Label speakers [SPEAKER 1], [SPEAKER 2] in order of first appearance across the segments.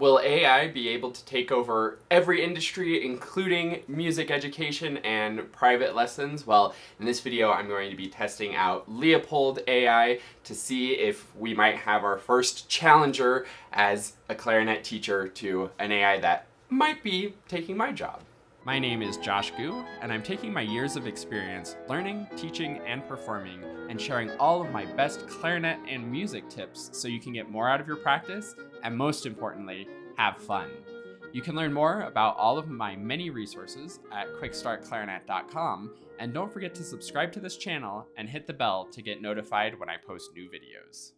[SPEAKER 1] Will AI be able to take over every industry, including music education and private lessons? Well, in this video, I'm going to be testing out Leopold AI to see if we might have our first challenger as a clarinet teacher to an AI that might be taking my job. My name is Josh Gu, and I'm taking my years of experience learning, teaching, and performing, and sharing all of my best clarinet and music tips so you can get more out of your practice, and most importantly, have fun. You can learn more about all of my many resources at quickstartclarinet.com, and don't forget to subscribe to this channel and hit the bell to get notified when I post new videos.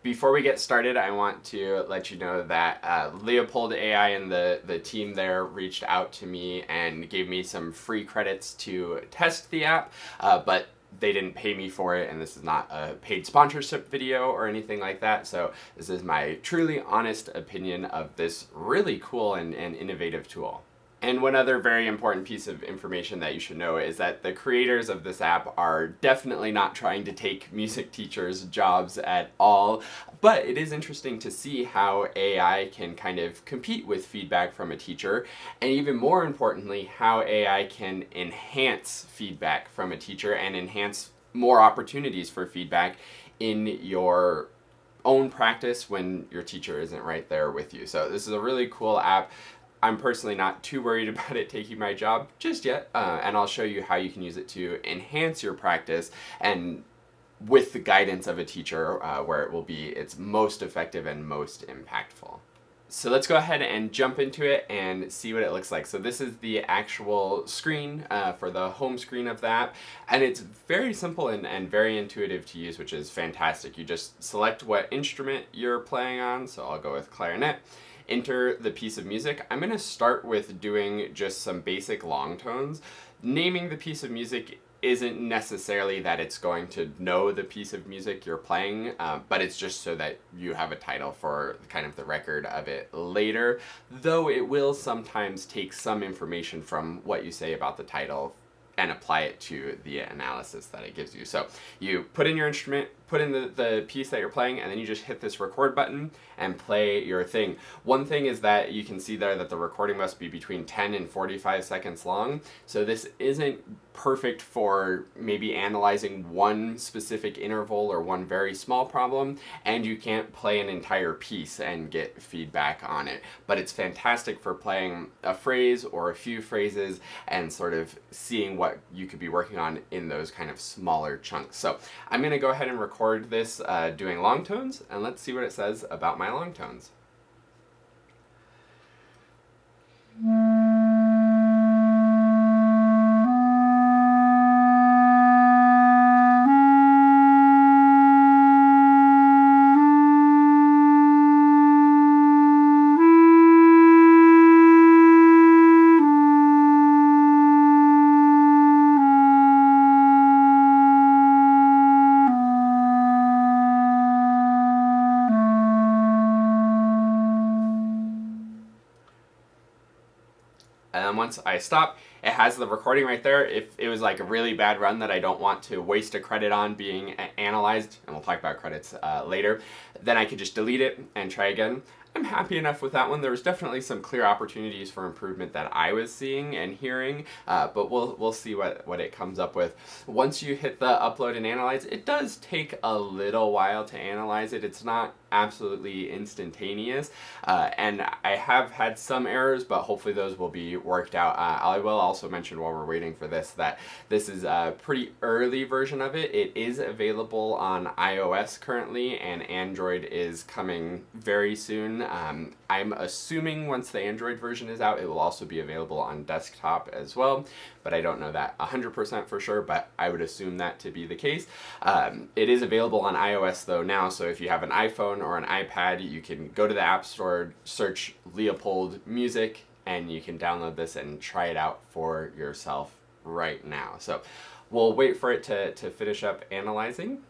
[SPEAKER 1] Before we get started, I want to let you know that Leopold AI and the team there reached out to me and gave me some free credits to test the app, but they didn't pay me for it, and this is not a paid sponsorship video or anything like that, so this is my truly honest opinion of this really cool and innovative tool. And one other very important piece of information that you should know is that the creators of this app are definitely not trying to take music teachers' jobs at all, but it is interesting to see how AI can kind of compete with feedback from a teacher, and even more importantly, how AI can enhance feedback from a teacher and enhance more opportunities for feedback in your own practice when your teacher isn't right there with you. So this is a really cool app. I'm personally not too worried about it taking my job just yet, and I'll show you how you can use it to enhance your practice and with the guidance of a teacher where it will be its most effective and most impactful. So let's go ahead and jump into it and see what it looks like. So this is the actual screen for the home screen of the app, and it's very simple and very intuitive to use, which is fantastic. You just select what instrument you're playing on, so I'll go with clarinet. Enter the piece of music. I'm going to start with doing just some basic long tones. Naming the piece of music isn't necessarily that it's going to know the piece of music you're playing, but it's just so that you have a title for kind of the record of it later, though it will sometimes take some information from what you say about the title and apply it to the analysis that it gives you. So you put in your instrument, put in the piece that you're playing, and then you just hit this record button and play your thing. One thing is that you can see there that the recording must be between 10 and 45 seconds long. So this isn't perfect for maybe analyzing one specific interval or one very small problem, and you can't play an entire piece and get feedback on it. But it's fantastic for playing a phrase or a few phrases and sort of seeing what you could be working on in those kind of smaller chunks. So I'm going to go ahead and record this doing long tones, and let's see what it says about my long tones. And then once I stop, it has the recording right there. If it was like a really bad run that I don't want to waste a credit on being analyzed, and we'll talk about credits later, then I could just delete it and try again. I'm happy enough with that one. There was definitely some clear opportunities for improvement that I was seeing and hearing, but we'll see what it comes up with. Once you hit the upload and analyze, it does take a little while to analyze it. It's not absolutely instantaneous, and I have had some errors, but hopefully those will be worked out. I will also mention while we're waiting for this that this is a pretty early version of it. It is available on iOS currently, and Android is coming very soon. I'm assuming once the Android version is out, it will also be available on desktop as well, but I don't know that 100% for sure, but I would assume that to be the case. It is available on iOS though now, so if you have an iPhone or an iPad, you can go to the App Store, search Leopold Music, and you can download this and try it out for yourself right now. So we'll wait for it to finish up analyzing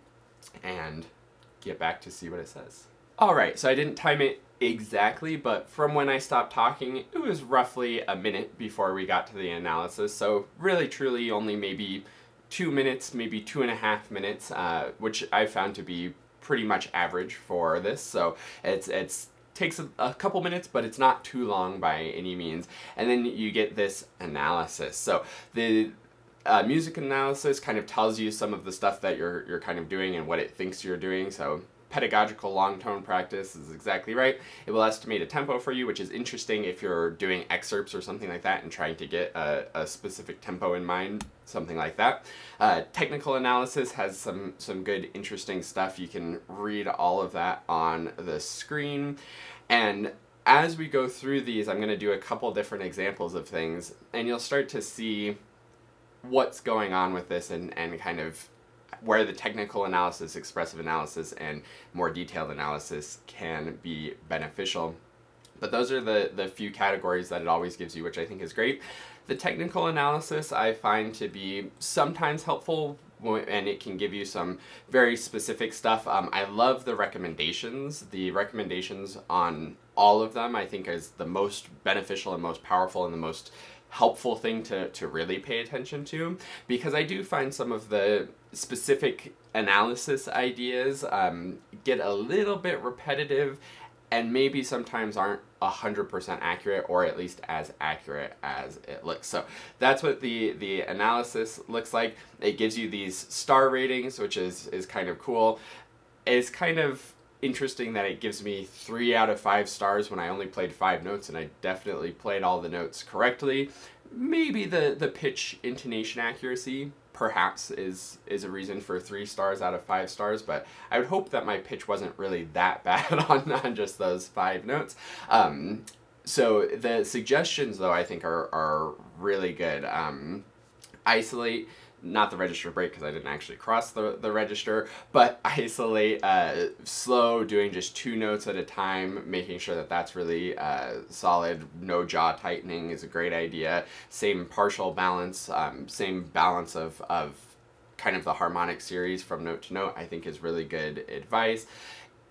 [SPEAKER 1] and get back to see what it says. Alright, so I didn't time it exactly, but from when I stopped talking, it was roughly a minute before we got to the analysis, so really truly only maybe 2 minutes, maybe 2.5 minutes, which I found to be pretty much average for this. So it's takes a couple minutes, but it's not too long by any means. And then you get this analysis. So the music analysis kind of tells you some of the stuff that you're kind of doing and what it thinks you're doing. So pedagogical long tone practice is exactly right. It will estimate a tempo for you, which is interesting if you're doing excerpts or something like that and trying to get a specific tempo in mind, something like that. Technical analysis has some good interesting stuff. You can read all of that on the screen. And as we go through these, I'm going to do a couple different examples of things, and you'll start to see what's going on with this and kind of where the technical analysis, expressive analysis, and more detailed analysis can be beneficial. But those are the few categories that it always gives you, which I think is great. The technical analysis I find to be sometimes helpful, and it can give you some very specific stuff. I love the recommendations. The recommendations on all of them I think is the most beneficial and most powerful and the most helpful thing to really pay attention to, because I do find some of the specific analysis ideas get a little bit repetitive and maybe sometimes aren't 100% accurate, or at least as accurate as it looks. So that's what the analysis looks like. It gives you these star ratings, which is kind of cool. It's kind of interesting that it gives me 3 out of 5 stars when I only played 5 notes, and I definitely played all the notes correctly. Maybe the pitch intonation accuracy perhaps is a reason for 3 stars out of 5 stars, but I would hope that my pitch wasn't really that bad on just those 5 notes. So the suggestions, though, I think are really good. Isolate, not the register break because I didn't actually cross the register, but isolate slow, doing just 2 notes at a time, making sure that that's really solid. No jaw tightening is a great idea. Same partial balance, same balance of kind of the harmonic series from note to note, I think is really good advice.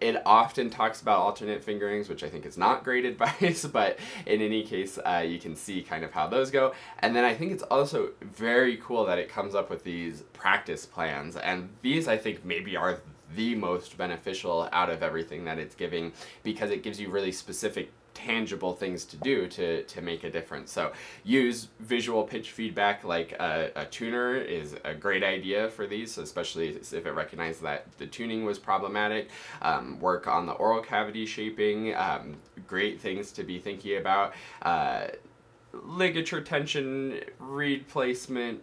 [SPEAKER 1] It often talks about alternate fingerings, which I think is not great advice, but in any case, you can see kind of how those go. And then I think it's also very cool that it comes up with these practice plans, and these I think maybe are the most beneficial out of everything that it's giving, because it gives you really specific tangible things to do to make a difference. So use visual pitch feedback like a tuner is a great idea for these, especially if it recognizes that the tuning was problematic. Work on the oral cavity shaping, great things to be thinking about. Ligature tension, reed placement,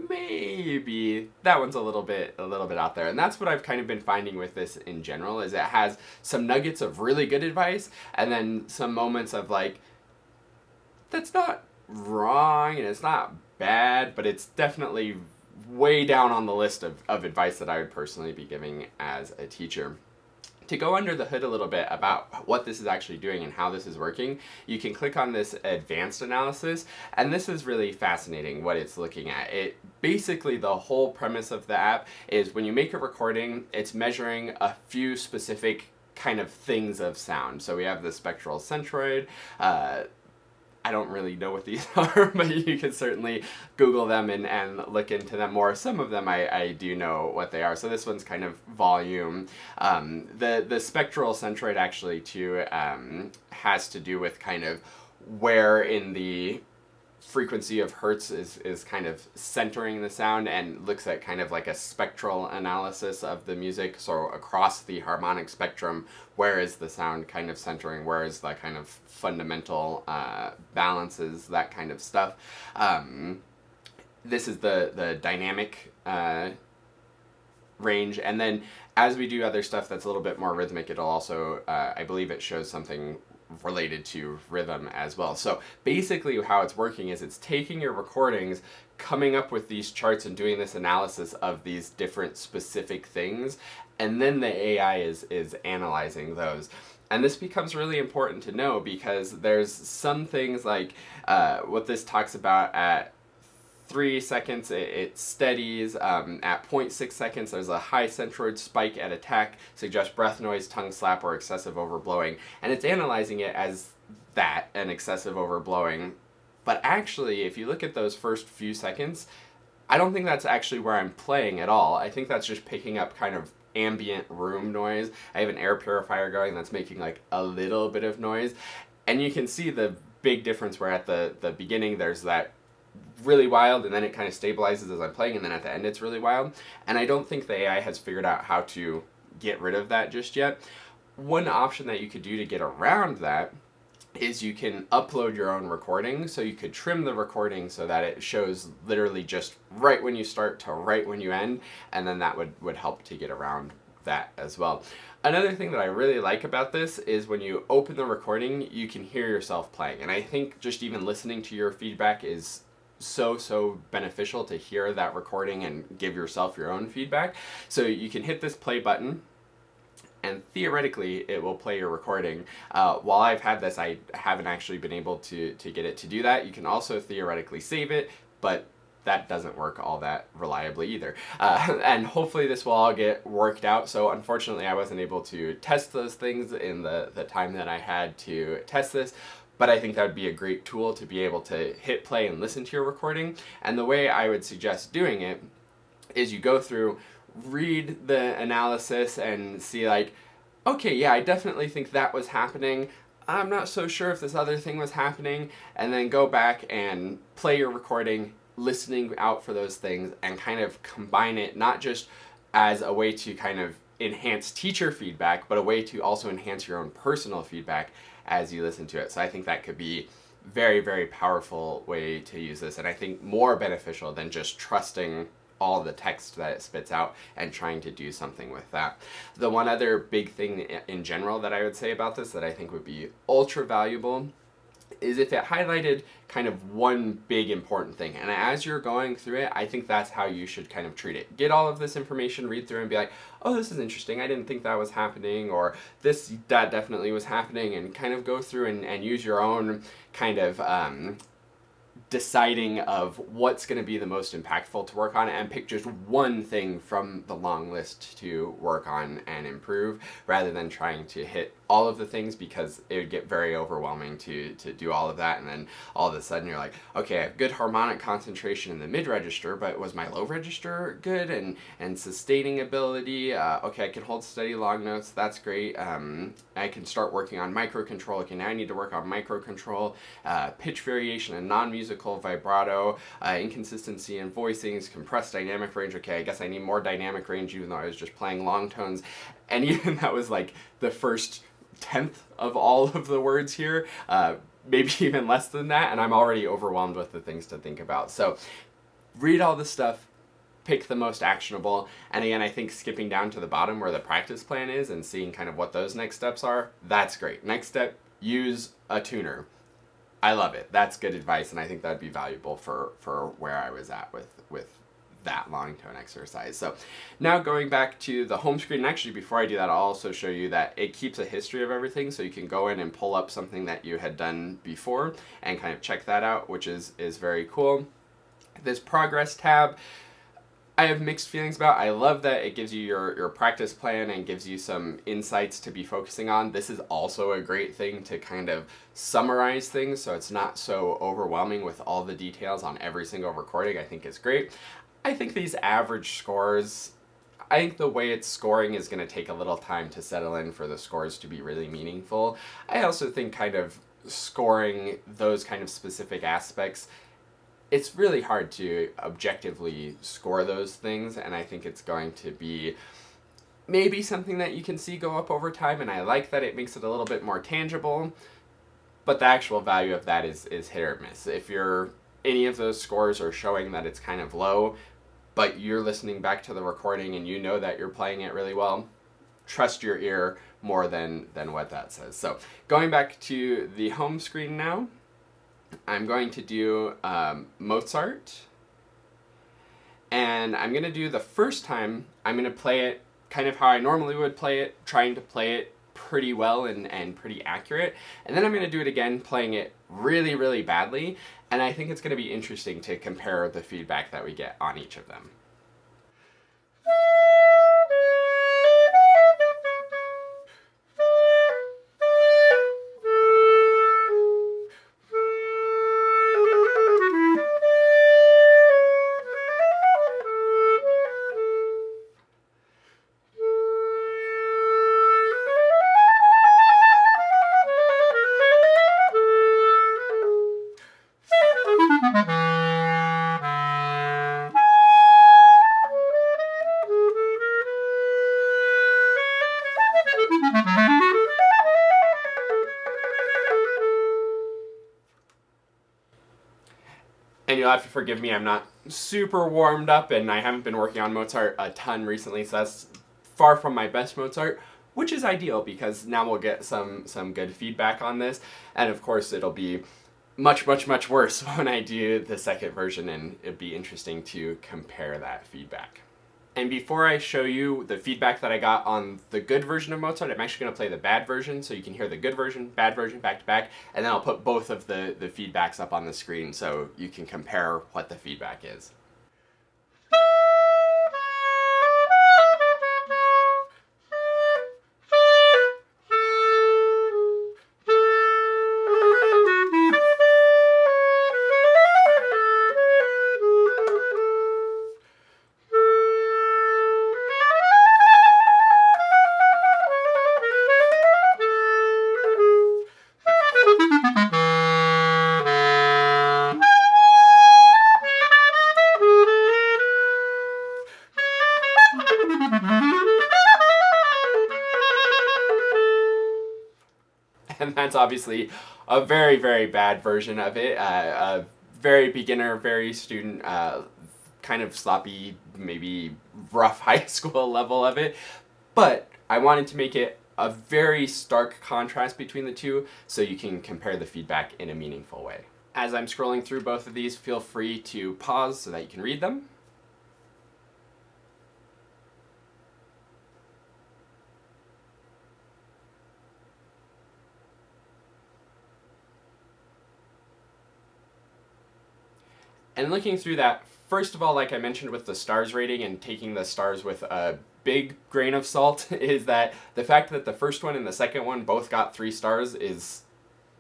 [SPEAKER 1] maybe that one's a little bit out there, and that's what I've kind of been finding with this in general, is it has some nuggets of really good advice and then some moments of like, that's not wrong and it's not bad, but it's definitely way down on the list of advice that I would personally be giving as a teacher. To go under the hood a little bit about what this is actually doing and how this is working, you can click on this advanced analysis, and this is really fascinating what it's looking at. It basically, the whole premise of the app is when you make a recording, it's measuring a few specific kind of things of sound. So we have the spectral centroid. I don't really know what these are, but you can certainly Google them and look into them more. Some of them I do know what they are. So this one's kind of volume. The spectral centroid actually too has to do with kind of where in the frequency of hertz is kind of centering the sound, and looks at kind of like a spectral analysis of the music. So across the harmonic spectrum, where is the sound kind of centering, where is the kind of fundamental balances, that kind of stuff. This is the dynamic range, and then as we do other stuff that's a little bit more rhythmic, it'll also I believe it shows something related to rhythm as well. So basically how it's working is it's taking your recordings, coming up with these charts and doing this analysis of these different specific things, and then the AI is analyzing those. And this becomes really important to know, because there's some things like what this talks about at 3 seconds, it steadies. At 0.6 seconds, there's a high centroid spike at attack, suggests breath noise, tongue slap, or excessive overblowing. And it's analyzing it as that, an excessive overblowing. But actually, if you look at those first few seconds, I don't think that's actually where I'm playing at all. I think that's just picking up kind of ambient room noise. I have an air purifier going that's making like a little bit of noise. And you can see the big difference where at the beginning there's that really wild, and then it kind of stabilizes as I'm playing, and then at the end it's really wild. And I don't think the AI has figured out how to get rid of that just yet. One option that you could do to get around that is you can upload your own recording. So you could trim the recording so that it shows literally just right when you start to right when you end, and then that would help to get around that as well. Another thing that I really like about this is when you open the recording, you can hear yourself playing. And I think just even listening to your feedback is so beneficial, to hear that recording and give yourself your own feedback. So you can hit this play button, and theoretically it will play your recording. While I've had this, I haven't actually been able to get it to do that. You can also theoretically save it, but that doesn't work all that reliably either. And hopefully this will all get worked out. So unfortunately I wasn't able to test those things in the time that I had to test this, but I think that would be a great tool to be able to hit play and listen to your recording. And the way I would suggest doing it is you go through, read the analysis and see like, okay, yeah, I definitely think that was happening. I'm not so sure if this other thing was happening. And then go back and play your recording, listening out for those things, and kind of combine it, not just as a way to kind of enhance teacher feedback, but a way to also enhance your own personal feedback as you listen to it. So I think that could be very powerful way to use this, and I think more beneficial than just trusting all the text that it spits out and trying to do something with that. The one other big thing in general that I would say about this that I think would be ultra valuable is if it highlighted kind of one big important thing. And as you're going through it, I think that's how you should kind of treat it. Get all of this information, read through and be like, oh, this is interesting. I didn't think that was happening, or that definitely was happening, and kind of go through and use your own kind of deciding of what's going to be the most impactful to work on, and pick just one thing from the long list to work on and improve, rather than trying to hit all of the things, because it would get very overwhelming to do all of that. And then all of a sudden you're like, okay, I have good harmonic concentration in the mid register, but was my low register good? And sustaining ability, okay, I can hold steady long notes, that's great. I can start working on microcontrol. Okay, now I need to work on microcontrol, pitch variation and non-musical vibrato, inconsistency in voicings, compressed dynamic range. Okay, I guess I need more dynamic range even though I was just playing long tones. And even that was like the first 10th of all of the words here, maybe even less than that, and I'm already overwhelmed with the things to think about. So read all this stuff, pick the most actionable, and again, I think skipping down to the bottom where the practice plan is and seeing kind of what those next steps are, that's great. Next step, use a tuner. I love it. That's good advice, and I think that'd be valuable for where I was at with that long tone exercise. So now going back to the home screen, and actually before I do that, I'll also show you that it keeps a history of everything, so you can go in and pull up something that you had done before and kind of check that out, which is very cool. This progress tab, I have mixed feelings about. I love that it gives you your practice plan and gives you some insights to be focusing on. This is also a great thing to kind of summarize things, so it's not so overwhelming with all the details on every single recording. I think it's great. I think these average scores, I think the way it's scoring is going to take a little time to settle in for the scores to be really meaningful. I also think kind of scoring those kind of specific aspects, it's really hard to objectively score those things, and I think it's going to be maybe something that you can see go up over time, and I like that it makes it a little bit more tangible, but the actual value of that is hit or miss. If any of those scores are showing that it's kind of low, but you're listening back to the recording and you know that you're playing it really well, trust your ear more than what that says. So going back to the home screen now, I'm going to do Mozart, and I'm going to do the first time, I'm going to play it kind of how I normally would play it, trying to play it pretty well and pretty accurate, and then I'm going to do it again playing it really badly, and I think it's going to be interesting to compare the feedback that we get on each of them. And you'll have to forgive me, I'm not super warmed up, and I haven't been working on Mozart a ton recently, so that's far from my best Mozart, which is ideal because now we'll get some good feedback on this. And of course, it'll be much, much, much worse when I do the second version, and it'd be interesting to compare that feedback. And before I show you the feedback that I got on the good version of Mozart, I'm actually going to play the bad version so you can hear the good version, bad version back to back, and then I'll put both of the feedbacks up on the screen so you can compare what the feedback is. And that's obviously a very, very bad version of it. A very beginner, very student, kind of sloppy, maybe rough high school level of it. But I wanted to make it a very stark contrast between the two so you can compare the feedback in a meaningful way. As I'm scrolling through both of these, feel free to pause so that you can read them. And looking through that, first of all, like I mentioned with the stars rating and taking the stars with a big grain of salt, is that the fact that the first one and the second one both got 3 stars is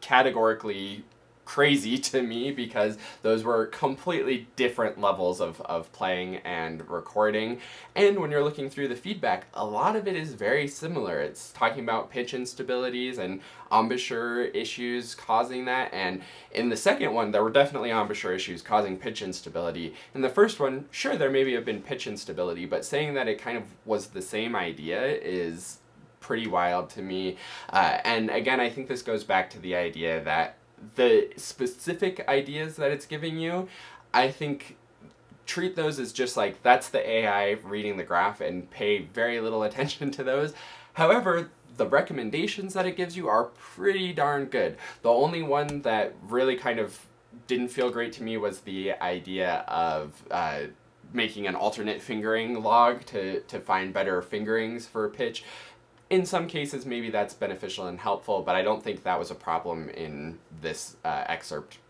[SPEAKER 1] categorically crazy to me because those were completely different levels of playing and recording. And when you're looking through the feedback, a lot of it is very similar. It's talking about pitch instabilities and embouchure issues causing that. And in the second one, there were definitely embouchure issues causing pitch instability. In the first one, sure, there maybe have been pitch instability, but saying that it kind of was the same idea is pretty wild to me. And again, I think this goes back to the idea that the specific ideas that it's giving you, I think treat those as just like, that's the AI reading the graph and pay very little attention to those. However, the recommendations that it gives you are pretty darn good. The only one that really kind of didn't feel great to me was the idea of making an alternate fingering log to find better fingerings for pitch. In some cases, maybe that's beneficial and helpful, but I don't think that was a problem in this excerpt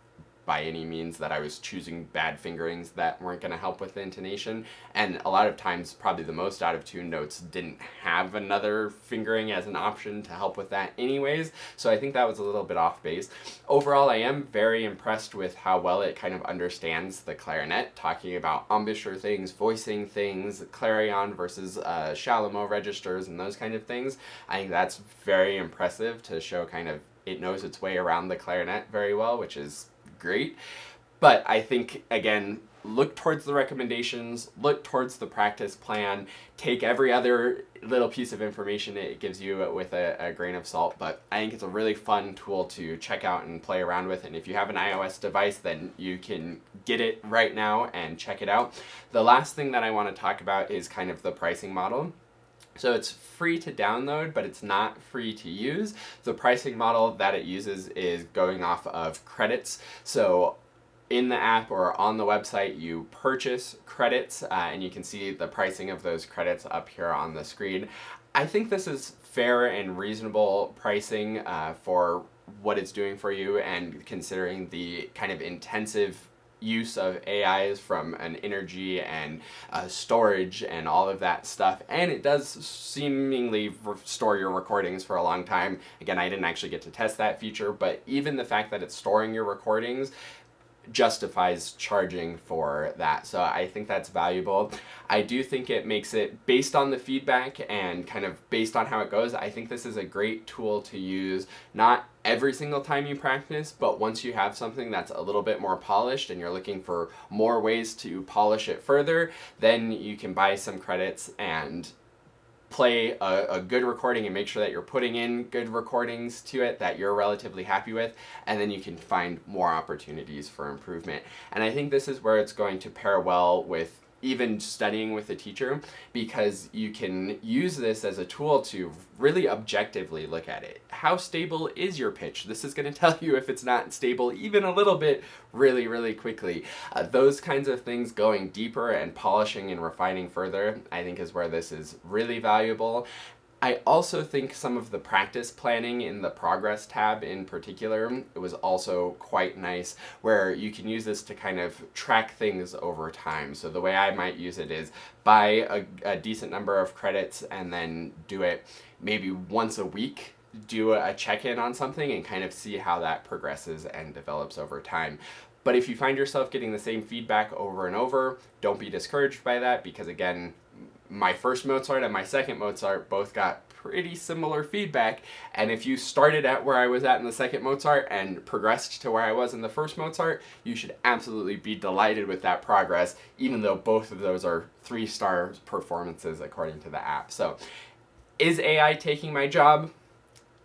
[SPEAKER 1] by any means, that I was choosing bad fingerings that weren't going to help with the intonation. And a lot of times, probably the most out of tune notes didn't have another fingering as an option to help with that anyways, so I think that was a little bit off base. Overall, I am very impressed with how well it kind of understands the clarinet, talking about embouchure things, voicing things, clarion versus Chalumeau registers, and those kind of things. I think that's very impressive to show kind of it knows its way around the clarinet very well, which is great. But I think, again, look towards the recommendations, look towards the practice plan, take every other little piece of information it gives you with a grain of salt. But I think it's a really fun tool to check out and play around with. And if you have an iOS device, then you can get it right now and check it out. The last thing that I want to talk about is kind of the pricing model. So it's free to download, but it's not free to use. The pricing model that it uses is going off of credits. So in the app or on the website, you purchase credits, and you can see the pricing of those credits up here on the screen. I think this is fair and reasonable pricing for what it's doing for you, and considering the kind of intensive use of AIs from an energy and storage and all of that stuff, and it does seemingly store your recordings for a long time. Again, I didn't actually get to test that feature, but even the fact that it's storing your recordings justifies charging for that. So I think that's valuable. I do think it makes it, based on the feedback and kind of based on how it goes, I think this is a great tool to use, not every single time you practice, but once you have something that's a little bit more polished and you're looking for more ways to polish it further, then you can buy some credits and play a good recording and make sure that you're putting in good recordings to it that you're relatively happy with, and then you can find more opportunities for improvement. And I think this is where it's going to pair well with even studying with a teacher, because you can use this as a tool to really objectively look at it. How stable is your pitch? This is going to tell you if it's not stable even a little bit really, really quickly. Those kinds of things, going deeper and polishing and refining further, I think is where this is really valuable. I also think some of the practice planning in the progress tab in particular, it was also quite nice, where you can use this to kind of track things over time. So the way I might use it is buy a decent number of credits and then do it maybe once a week, do a check-in on something and kind of see how that progresses and develops over time. But if you find yourself getting the same feedback over and over, don't be discouraged by that, because again, my first Mozart and my second Mozart both got pretty similar feedback, and if you started at where I was at in the second Mozart and progressed to where I was in the first Mozart, you should absolutely be delighted with that progress, even though both of those are 3-star performances according to the app. So, is AI taking my job?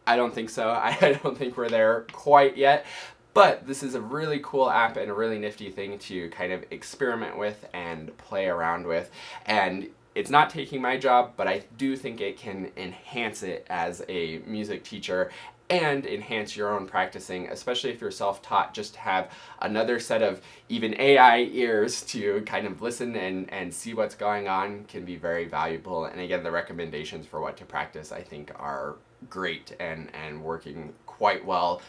[SPEAKER 1] I don't think so. I don't think we're there quite yet. But this is a really cool app and a really nifty thing to kind of experiment with and play around with. And it's not taking my job, but I do think it can enhance it as a music teacher and enhance your own practicing, especially if you're self-taught. Just to have another set of even AI ears to kind of listen and see what's going on can be very valuable. And again, the recommendations for what to practice, I think, are great and working quite well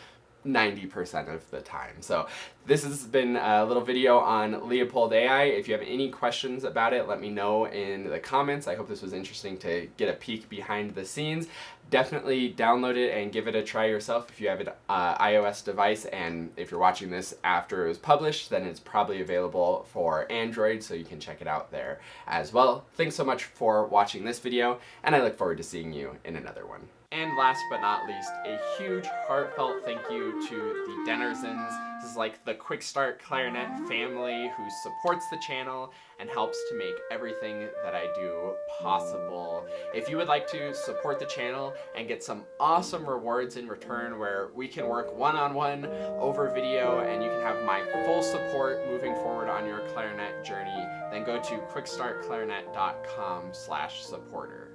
[SPEAKER 1] 90% of the time. So this has been a little video on Leopold AI. If you have any questions about it, let me know in the comments. I hope this was interesting to get a peek behind the scenes. Definitely download it and give it a try yourself if you have an iOS device, and if you're watching this after it was published, then it's probably available for Android, so you can check it out there as well. Thanks so much for watching this video, and I look forward to seeing you in another one. And last but not least, a huge heartfelt thank you to the Dennersons. This is like the Quick Start Clarinet family who supports the channel and helps to make everything that I do possible. If you would like to support the channel and get some awesome rewards in return, where we can work one-on-one over video and you can have my full support moving forward on your clarinet journey, then go to quickstartclarinet.com/supporter.